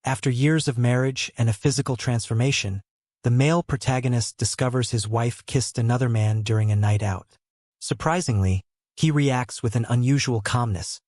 After years of marriage and a physical transformation, the male protagonist discovers his wife kissed another man during a night out. Surprisingly, he reacts with an unusual calmness,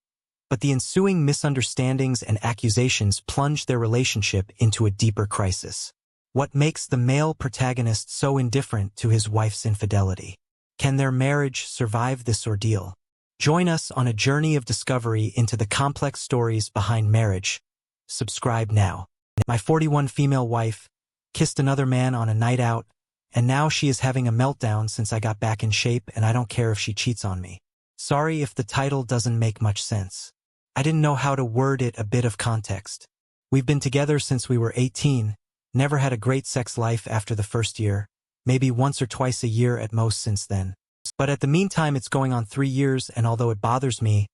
but the ensuing misunderstandings and accusations plunge their relationship into a deeper crisis. What makes the male protagonist so indifferent to his wife's infidelity? Can their marriage survive this ordeal? Join us on a journey of discovery into the complex stories behind marriage. Subscribe now. My 41 female wife kissed another man on a night out, and now she is having a meltdown since I got back in shape, and I don't care if she cheats on me. Sorry if the title doesn't make much sense. I didn't know how to word it. A bit of context. We've been together since we were 18, never had a great sex life after the first year, maybe once or twice a year at most since then. But at the meantime it's going on 3 years, and although it bothers me,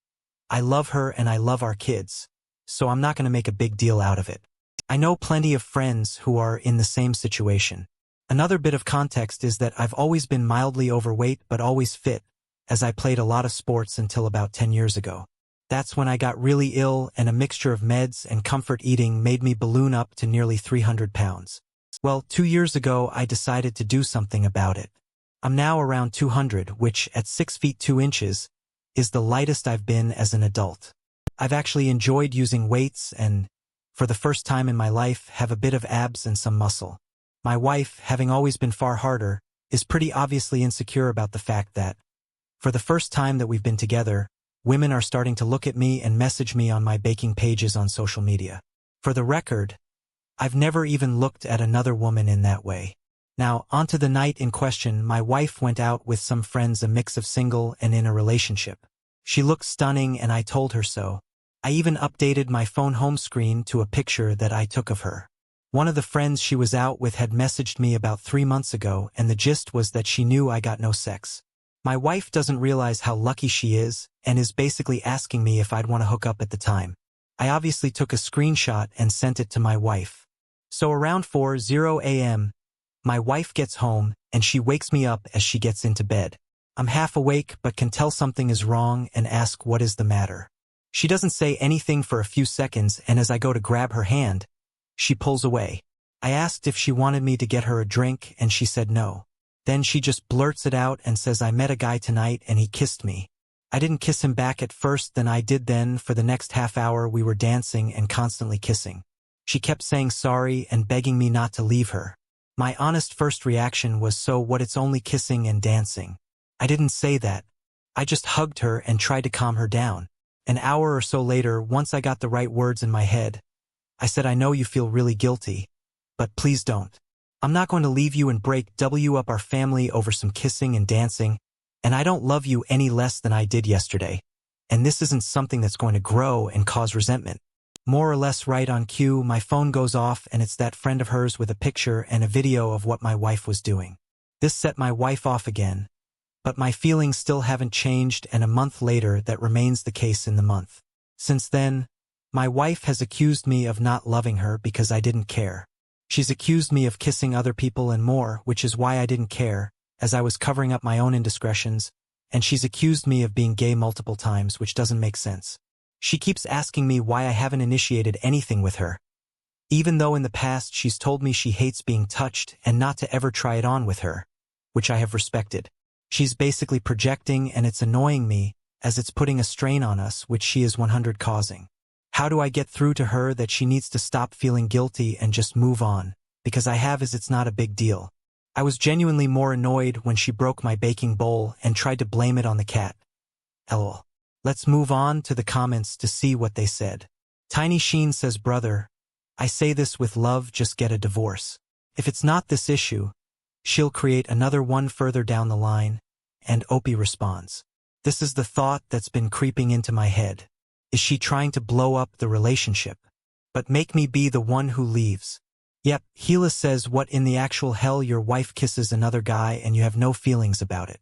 I love her and I love our kids, so I'm not going to make a big deal out of it. I know plenty of friends who are in the same situation. Another bit of context is that I've always been mildly overweight but always fit, as I played a lot of sports until about 10 years ago. That's when I got really ill, and a mixture of meds and comfort eating made me balloon up to nearly 300 pounds. Well, 2 years ago I decided to do something about it. I'm now around 200, which, at 6 feet 2 inches, is the lightest I've been as an adult. I've actually enjoyed using weights and, for the first time in my life, have a bit of abs and some muscle. My wife, having always been far harder, is pretty obviously insecure about the fact that, for the first time that we've been together, women are starting to look at me and message me on my baking pages on social media. For the record, I've never even looked at another woman in that way. Now, onto the night in question. My wife went out with some friends, a mix of single and in a relationship. She looked stunning, and I told her so. I even updated my phone home screen to a picture that I took of her. One of the friends she was out with had messaged me about 3 months ago, and the gist was that she knew I got no sex. My wife doesn't realize how lucky she is, and is basically asking me if I'd want to hook up at the time. I obviously took a screenshot and sent it to my wife. So around 4:00 a.m., my wife gets home, and she wakes me up as she gets into bed. I'm half awake but can tell something is wrong and ask what is the matter. She doesn't say anything for a few seconds, and as I go to grab her hand, she pulls away. I asked if she wanted me to get her a drink, and she said no. Then she just blurts it out and says, I met a guy tonight and he kissed me. I didn't kiss him back at first, then I did. Then for the next half hour we were dancing and constantly kissing. She kept saying sorry and begging me not to leave her. My honest first reaction was, so what, it's only kissing and dancing. I didn't say that. I just hugged her and tried to calm her down. An hour or so later, once I got the right words in my head, I said, I know you feel really guilty, but please don't. I'm not going to leave you and break up our family over some kissing and dancing, and I don't love you any less than I did yesterday, and this isn't something that's going to grow and cause resentment. More or less right on cue, my phone goes off, and it's that friend of hers with a picture and a video of what my wife was doing. This set my wife off again, but my feelings still haven't changed, and a month later that remains the case in the month. Since then, my wife has accused me of not loving her because I didn't care. She's accused me of kissing other people and more, which is why I didn't care, as I was covering up my own indiscretions, and she's accused me of being gay multiple times, which doesn't make sense. She keeps asking me why I haven't initiated anything with her, even though in the past she's told me she hates being touched and not to ever try it on with her, which I have respected. She's basically projecting, and it's annoying me, as it's putting a strain on us, which she is 100% causing. How do I get through to her that she needs to stop feeling guilty and just move on? Because I have, as it's not a big deal. I was genuinely more annoyed when she broke my baking bowl and tried to blame it on the cat. LOL. Let's move on to the comments to see what they said. Tiny Sheen says, brother, I say this with love, just get a divorce. If it's not this issue, she'll create another one further down the line. And Opie responds, this is the thought that's been creeping into my head. Is she trying to blow up the relationship? But make me be the one who leaves. Yep, Gila says, what in the actual hell, your wife kisses another guy and you have no feelings about it.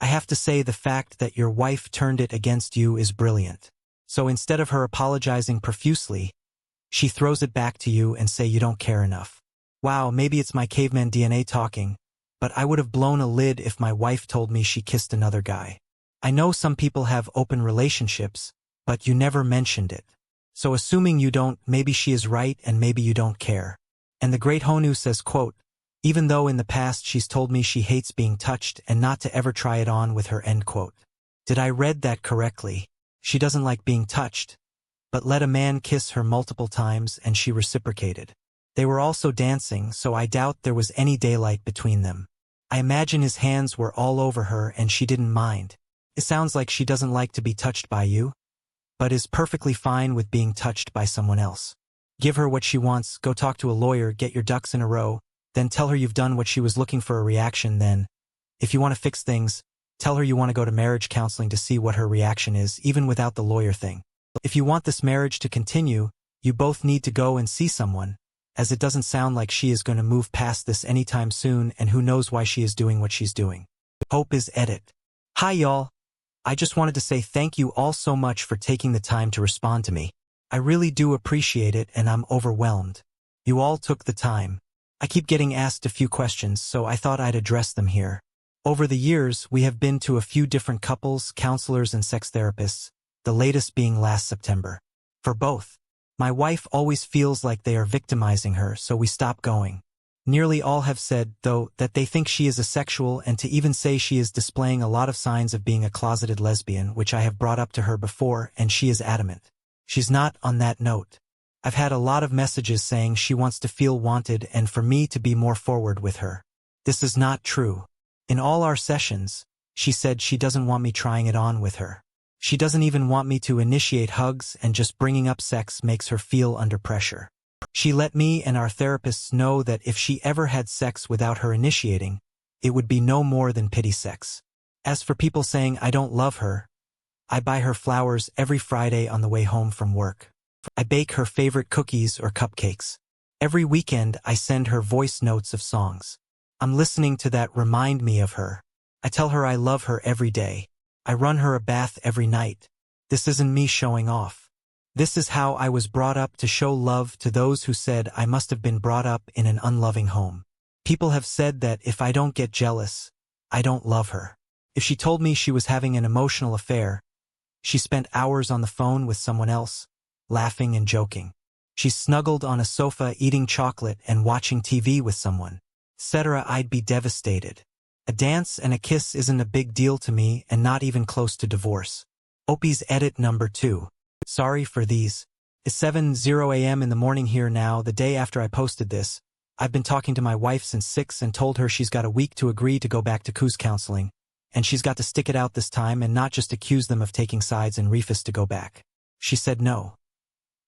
I have to say, the fact that your wife turned it against you is brilliant. So instead of her apologizing profusely, she throws it back to you and say you don't care enough. Wow, maybe it's my caveman DNA talking, but I would have blown a lid if my wife told me she kissed another guy. I know some people have open relationships, but you never mentioned it. So assuming you don't, maybe she is right and maybe you don't care. And the great Honu says, quote, even though in the past she's told me she hates being touched and not to ever try it on with her, end quote. Did I read that correctly? She doesn't like being touched, but let a man kiss her multiple times and she reciprocated. They were also dancing, so I doubt there was any daylight between them. I imagine his hands were all over her and she didn't mind. It sounds like she doesn't like to be touched by you, but is perfectly fine with being touched by someone else. Give her what she wants, go talk to a lawyer, get your ducks in a row, then tell her you've done what she was looking for, a reaction. Then, if you want to fix things, tell her you want to go to marriage counseling to see what her reaction is, even without the lawyer thing. If you want this marriage to continue, you both need to go and see someone, as it doesn't sound like she is going to move past this anytime soon, and who knows why she is doing what she's doing. Hope is edit. Hi y'all. I just wanted to say thank you all so much for taking the time to respond to me. I really do appreciate it and I'm overwhelmed. You all took the time. I keep getting asked a few questions, so I thought I'd address them here. Over the years, we have been to a few different couples, counselors, and sex therapists, the latest being last September. For both, my wife always feels like they are victimizing her, so we stop going. Nearly all have said, though, that they think she is asexual, and to even say she is displaying a lot of signs of being a closeted lesbian, which I have brought up to her before, and she is adamant. She's not on that note. I've had a lot of messages saying she wants to feel wanted and for me to be more forward with her. This is not true. In all our sessions, she said she doesn't want me trying it on with her. She doesn't even want me to initiate hugs, and just bringing up sex makes her feel under pressure. She let me and our therapists know that if she ever had sex without her initiating, it would be no more than pity sex. As for people saying I don't love her, I buy her flowers every Friday on the way home from work. I bake her favorite cookies or cupcakes. Every weekend I send her voice notes of songs. I'm listening to that remind me of her. I tell her I love her every day. I run her a bath every night. This isn't me showing off. This is how I was brought up, to show love to those who said I must have been brought up in an unloving home. People have said that if I don't get jealous, I don't love her. If she told me she was having an emotional affair, she spent hours on the phone with someone else, laughing and joking. She snuggled on a sofa eating chocolate and watching TV with someone, etc. I'd be devastated. A dance and a kiss isn't a big deal to me, and not even close to divorce. Opie's edit number 2. Sorry for these. It's 7:00 a.m. in the morning here now, the day after I posted this. I've been talking to my wife since 6 and told her she's got a week to agree to go back to cuz counseling, and she's got to stick it out this time and not just accuse them of taking sides and refuse to go back. She said no.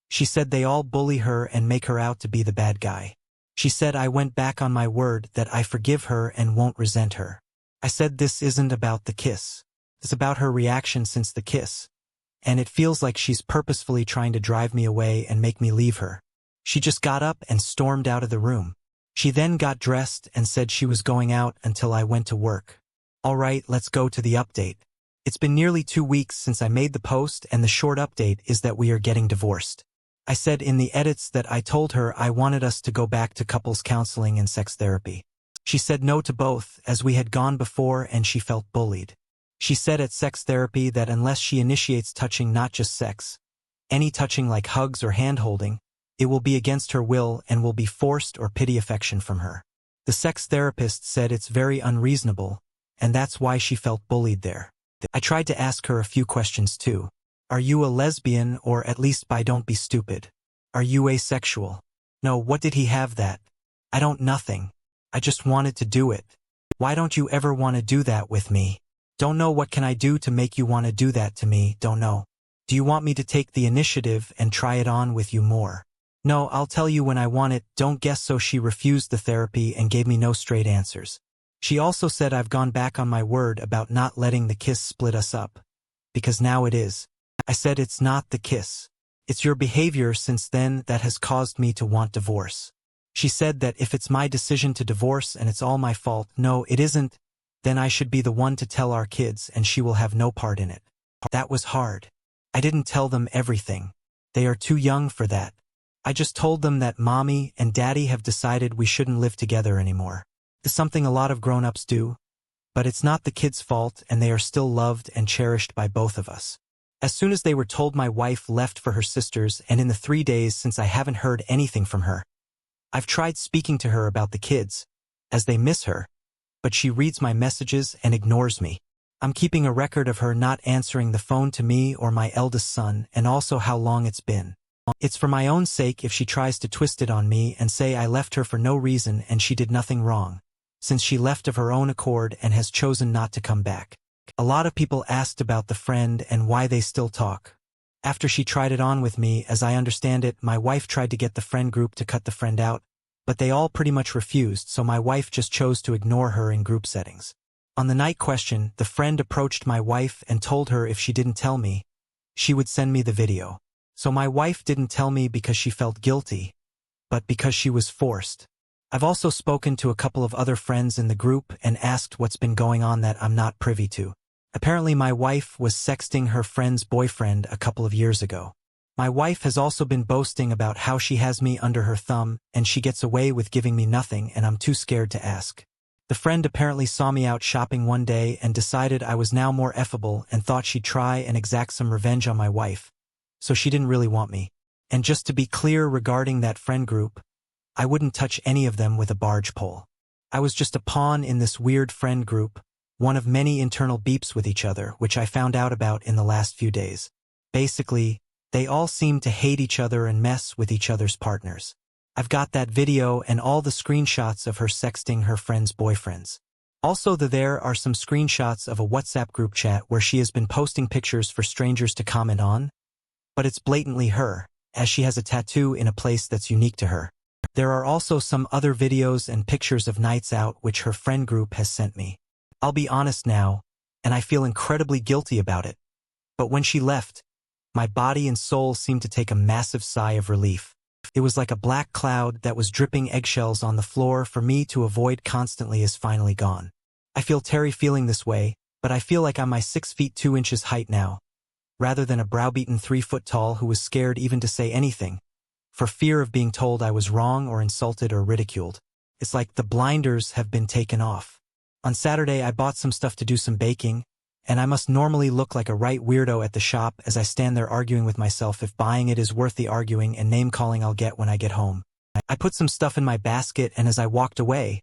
She said they all bully her and make her out to be the bad guy. She said I went back on my word that I forgive her and won't resent her. I said this isn't about the kiss. It's about her reaction since the kiss. And it feels like she's purposefully trying to drive me away and make me leave her. She just got up and stormed out of the room. She then got dressed and said she was going out until I went to work. All right, let's go to the update. It's been nearly 2 weeks since I made the post, and the short update is that we are getting divorced. I said in the edits that I told her I wanted us to go back to couples counseling and sex therapy. She said no to both, as we had gone before and she felt bullied. She said at sex therapy that unless she initiates touching, not just sex, any touching like hugs or hand-holding, it will be against her will and will be forced or pity affection from her. The sex therapist said it's very unreasonable, and that's why she felt bullied there. I tried to ask her a few questions too. Are you a lesbian, or at least bi? Don't be stupid. Are you asexual? No, what did he have that? I don't, nothing. I just wanted to do it. Why don't you ever want to do that with me? Don't know. What can I do to make you want to do that to me? Don't know. Do you want me to take the initiative and try it on with you more? No, I'll tell you when I want it. Don't guess. So she refused the therapy and gave me no straight answers. She also said I've gone back on my word about not letting the kiss split us up, because now it is. I said it's not the kiss. It's your behavior since then that has caused me to want divorce. She said that if it's my decision to divorce and it's all my fault, no, it isn't, then I should be the one to tell our kids and she will have no part in it. That was hard. I didn't tell them everything. They are too young for that. I just told them that mommy and daddy have decided we shouldn't live together anymore. It's something a lot of grown-ups do, but it's not the kids' fault and they are still loved and cherished by both of us. As soon as they were told, my wife left for her sister's, and in the 3 days since I haven't heard anything from her. I've tried speaking to her about the kids, as they miss her, but she reads my messages and ignores me. I'm keeping a record of her not answering the phone to me or my eldest son, and also how long it's been. It's for my own sake if she tries to twist it on me and say I left her for no reason and she did nothing wrong, since she left of her own accord and has chosen not to come back. A lot of people asked about the friend and why they still talk. After she tried it on with me, as I understand it, my wife tried to get the friend group to cut the friend out, but they all pretty much refused, so my wife just chose to ignore her in group settings. On the night question, the friend approached my wife and told her if she didn't tell me, she would send me the video. So my wife didn't tell me because she felt guilty, but because she was forced. I've also spoken to a couple of other friends in the group and asked what's been going on that I'm not privy to. Apparently my wife was sexting her friend's boyfriend a couple of years ago. My wife has also been boasting about how she has me under her thumb and she gets away with giving me nothing and I'm too scared to ask. The friend apparently saw me out shopping one day and decided I was now more effable and thought she'd try and exact some revenge on my wife. So she didn't really want me. And just to be clear regarding that friend group, I wouldn't touch any of them with a barge pole. I was just a pawn in this weird friend group, one of many internal beeps with each other, which I found out about in the last few days. Basically, they all seem to hate each other and mess with each other's partners. I've got that video and all the screenshots of her sexting her friends' boyfriends. Also, there are some screenshots of a WhatsApp group chat where she has been posting pictures for strangers to comment on, but it's blatantly her, as she has a tattoo in a place that's unique to her. There are also some other videos and pictures of nights out which her friend group has sent me. I'll be honest now, and I feel incredibly guilty about it. But when she left, my body and soul seemed to take a massive sigh of relief. It was like a black cloud that was dripping eggshells on the floor for me to avoid constantly is finally gone. I feel Terry feeling this way, but I feel like I'm my 6 feet 2 inches height now, rather than a browbeaten 3 foot tall who was scared even to say anything, for fear of being told I was wrong or insulted or ridiculed. It's like the blinders have been taken off. On Saturday I bought some stuff to do some baking, and I must normally look like a right weirdo at the shop as I stand there arguing with myself if buying it is worth the arguing and name-calling I'll get when I get home. I put some stuff in my basket, and as I walked away,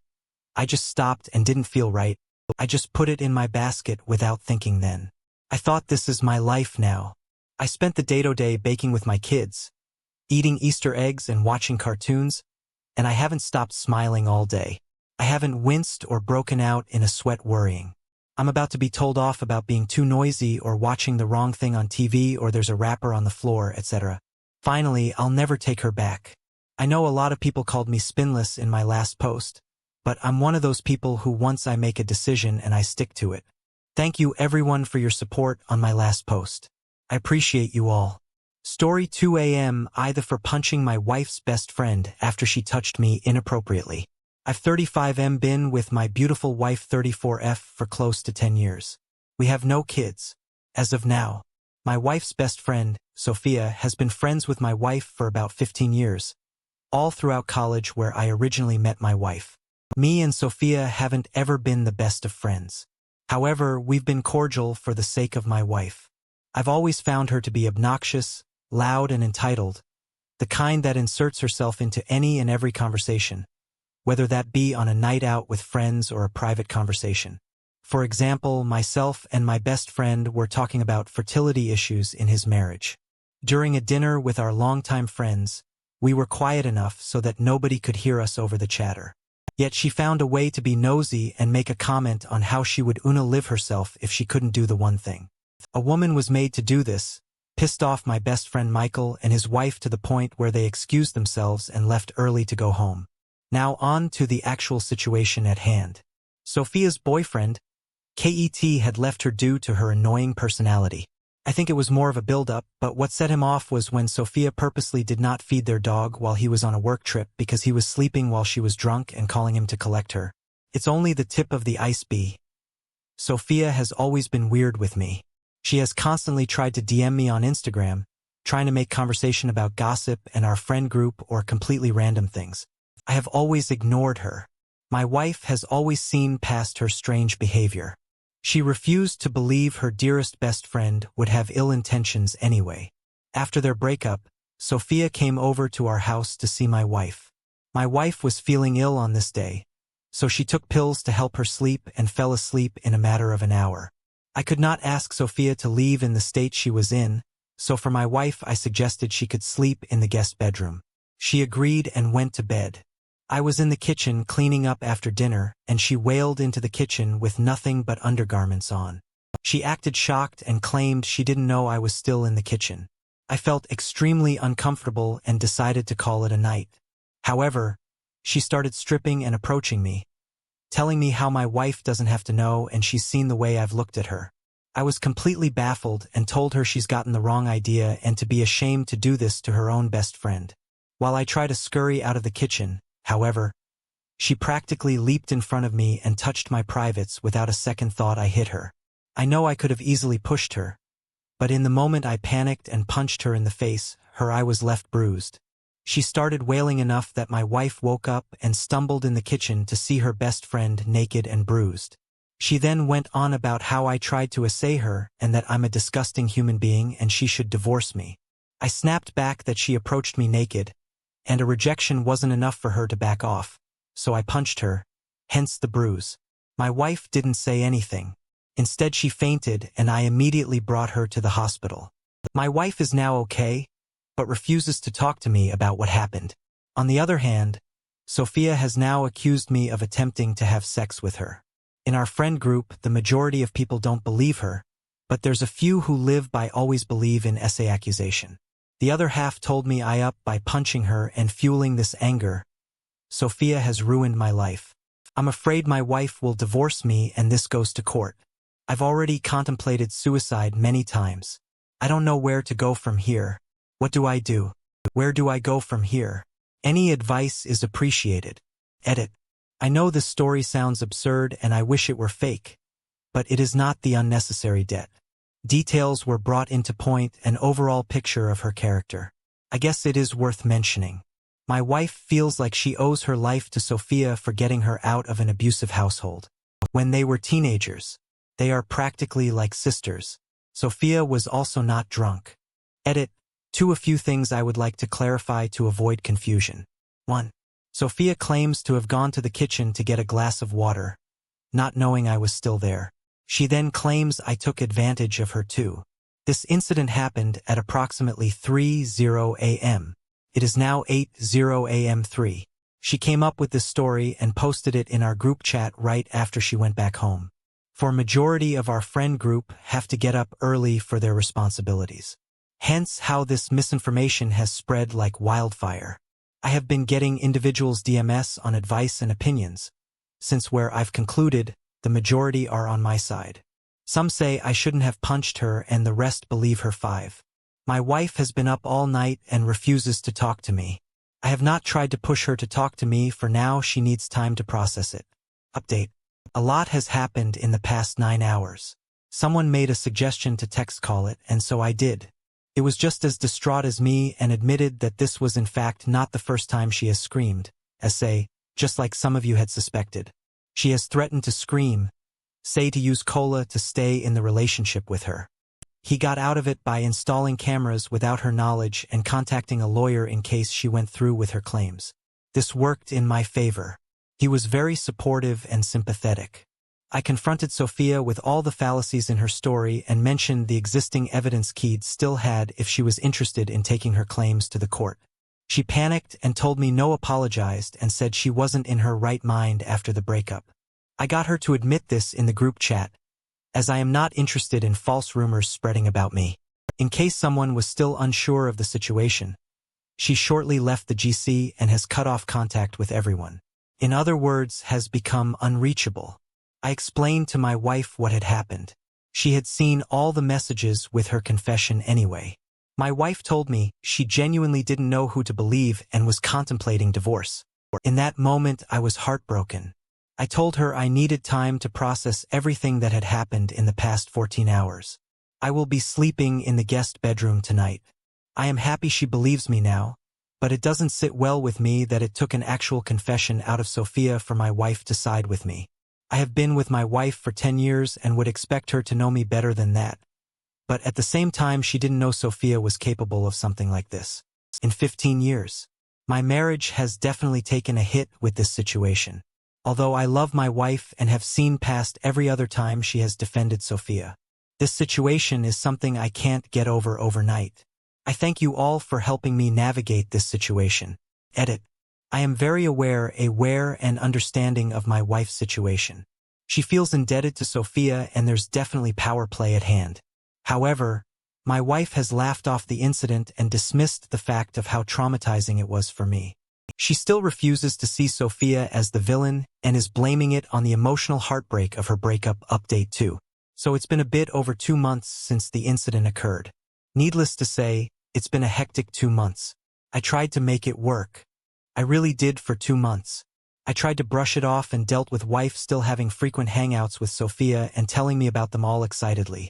I just stopped and didn't feel right. I just put it in my basket without thinking then. I thought, this is my life now. I spent the day baking with my kids, eating Easter eggs and watching cartoons, and I haven't stopped smiling all day. I haven't winced or broken out in a sweat worrying. I'm about to be told off about being too noisy or watching the wrong thing on TV or there's a wrapper on the floor, etc. Finally, I'll never take her back. I know a lot of people called me spinless in my last post, but I'm one of those people who once I make a decision and I stick to it. Thank you everyone for your support on my last post. I appreciate you all. Story 2 a.m. Either for punching my wife's best friend after she touched me inappropriately. I've 35M been with my beautiful wife 34F for close to 10 years. We have no kids. As of now, my wife's best friend, Sophia, has been friends with my wife for about 15 years, all throughout college where I originally met my wife. Me and Sophia haven't ever been the best of friends. However, we've been cordial for the sake of my wife. I've always found her to be obnoxious, loud and entitled, the kind that inserts herself into any and every conversation, whether that be on a night out with friends or a private conversation. For example, myself and my best friend were talking about fertility issues in his marriage. During a dinner with our longtime friends, we were quiet enough so that nobody could hear us over the chatter. Yet she found a way to be nosy and make a comment on how she would live herself if she couldn't do the one thing. A woman was made to do this, pissed off my best friend Michael and his wife to the point where they excused themselves and left early to go home. Now on to the actual situation at hand. Sophia's boyfriend, Ket, had left her due to her annoying personality. I think it was more of a build-up, but what set him off was when Sophia purposely did not feed their dog while he was on a work trip because he was sleeping while she was drunk and calling him to collect her. It's only the tip of the iceberg. Sophia has always been weird with me. She has constantly tried to DM me on Instagram, trying to make conversation about gossip and our friend group or completely random things. I have always ignored her. My wife has always seen past her strange behavior. She refused to believe her dearest best friend would have ill intentions anyway. After their breakup, Sophia came over to our house to see my wife. My wife was feeling ill on this day, so she took pills to help her sleep and fell asleep in a matter of an hour. I could not ask Sophia to leave in the state she was in, so for my wife I suggested she could sleep in the guest bedroom. She agreed and went to bed. I was in the kitchen cleaning up after dinner, and she wailed into the kitchen with nothing but undergarments on. She acted shocked and claimed she didn't know I was still in the kitchen. I felt extremely uncomfortable and decided to call it a night. However, she started stripping and approaching me, telling me how my wife doesn't have to know and she's seen the way I've looked at her. I was completely baffled and told her she's gotten the wrong idea and to be ashamed to do this to her own best friend. While I try to scurry out of the kitchen, however, she practically leaped in front of me and touched my privates without a second thought. I hit her. I know I could have easily pushed her, but in the moment I panicked and punched her in the face. Her eye was left bruised. She started wailing enough that my wife woke up and stumbled in the kitchen to see her best friend naked and bruised. She then went on about how I tried to assay her and that I'm a disgusting human being and she should divorce me. I snapped back that she approached me naked, and a rejection wasn't enough for her to back off, so I punched her, hence the bruise. My wife didn't say anything. Instead she fainted and I immediately brought her to the hospital. My wife is now okay, but refuses to talk to me about what happened. On the other hand, Sophia has now accused me of attempting to have sex with her. In our friend group, the majority of people don't believe her, but there's a few who live by always believe in SA accusation. The other half told me I up by punching her and fueling this anger. Sophia has ruined my life. I'm afraid my wife will divorce me and this goes to court. I've already contemplated suicide many times. I don't know where to go from here. What do I do? Where do I go from here? Any advice is appreciated. Edit. I know this story sounds absurd and I wish it were fake, but it is not the unnecessary debt. Details were brought into point, an overall picture of her character. I guess it is worth mentioning. My wife feels like she owes her life to Sophia for getting her out of an abusive household. When they were teenagers, they are practically like sisters. Sophia was also not drunk. Edit. A few things I would like to clarify to avoid confusion. 1. Sophia claims to have gone to the kitchen to get a glass of water, not knowing I was still there. She then claims I took advantage of her too. This incident happened at approximately 3:00 a.m. It is now 8:00 a.m. She came up with this story and posted it in our group chat right after she went back home. For majority of our friend group have to get up early for their responsibilities. Hence how this misinformation has spread like wildfire. I have been getting individuals' DMs on advice and opinions, since where I've concluded, the majority are on my side. Some say I shouldn't have punched her and the rest believe her. 5. My wife has been up all night and refuses to talk to me. I have not tried to push her to talk to me. For now she needs time to process it. Update. A lot has happened in the past 9 hours. Someone made a suggestion to text call it and so I did. It was just as distraught as me and admitted that this was in fact not the first time she has screamed, just like some of you had suspected. She has threatened to scream, to use cola to stay in the relationship with her. He got out of it by installing cameras without her knowledge and contacting a lawyer in case she went through with her claims. This worked in my favor. He was very supportive and sympathetic. I confronted Sophia with all the fallacies in her story and mentioned the existing evidence Keed still had if she was interested in taking her claims to the court. She panicked and told me no, apologized and said she wasn't in her right mind after the breakup. I got her to admit this in the group chat, as I am not interested in false rumors spreading about me. In case someone was still unsure of the situation, she shortly left the GC and has cut off contact with everyone. In other words, has become unreachable. I explained to my wife what had happened. She had seen all the messages with her confession anyway. My wife told me she genuinely didn't know who to believe and was contemplating divorce. In that moment, I was heartbroken. I told her I needed time to process everything that had happened in the past 14 hours. I will be sleeping in the guest bedroom tonight. I am happy she believes me now, but it doesn't sit well with me that it took an actual confession out of Sophia for my wife to side with me. I have been with my wife for 10 years and would expect her to know me better than that. But at the same time, she didn't know Sophia was capable of something like this. In 15 years, my marriage has definitely taken a hit with this situation. Although I love my wife and have seen past every other time she has defended Sophia, this situation is something I can't get over overnight. I thank you all for helping me navigate this situation. Edit. I am very aware and understanding of my wife's situation. She feels indebted to Sophia and there's definitely power play at hand. However, my wife has laughed off the incident and dismissed the fact of how traumatizing it was for me. She still refuses to see Sophia as the villain and is blaming it on the emotional heartbreak of her breakup. Update 2. So it's been a bit over 2 months since the incident occurred. Needless to say, it's been a hectic 2 months. I tried to make it work. I really did for 2 months. I tried to brush it off and dealt with wife still having frequent hangouts with Sophia and telling me about them all excitedly,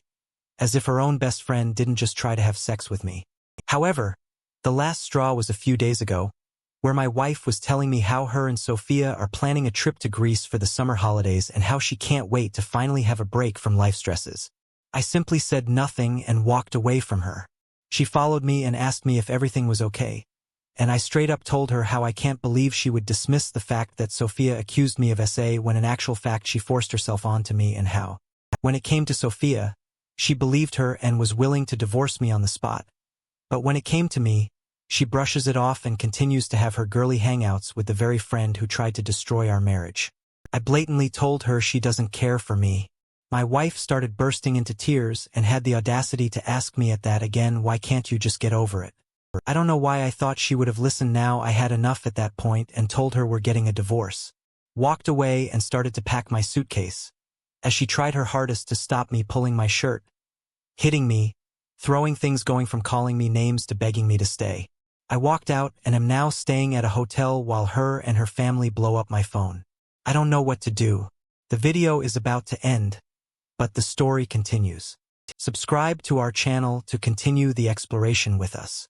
as if her own best friend didn't just try to have sex with me. However, the last straw was a few days ago, where my wife was telling me how her and Sophia are planning a trip to Greece for the summer holidays and how she can't wait to finally have a break from life stresses. I simply said nothing and walked away from her. She followed me and asked me if everything was okay, and I straight up told her how I can't believe she would dismiss the fact that Sophia accused me of SA when in actual fact she forced herself onto me, and how, when it came to Sophia, she believed her and was willing to divorce me on the spot. But when it came to me, she brushes it off and continues to have her girly hangouts with the very friend who tried to destroy our marriage. I blatantly told her she doesn't care for me. My wife started bursting into tears and had the audacity to ask me at that again, why can't you just get over it? I don't know why I thought she would have listened now. I had enough at that point and told her we're getting a divorce. Walked away and started to pack my suitcase, as she tried her hardest to stop me, pulling my shirt, hitting me, throwing things, going from calling me names to begging me to stay. I walked out and am now staying at a hotel while her and her family blow up my phone. I don't know what to do. The video is about to end, but the story continues. Subscribe to our channel to continue the exploration with us.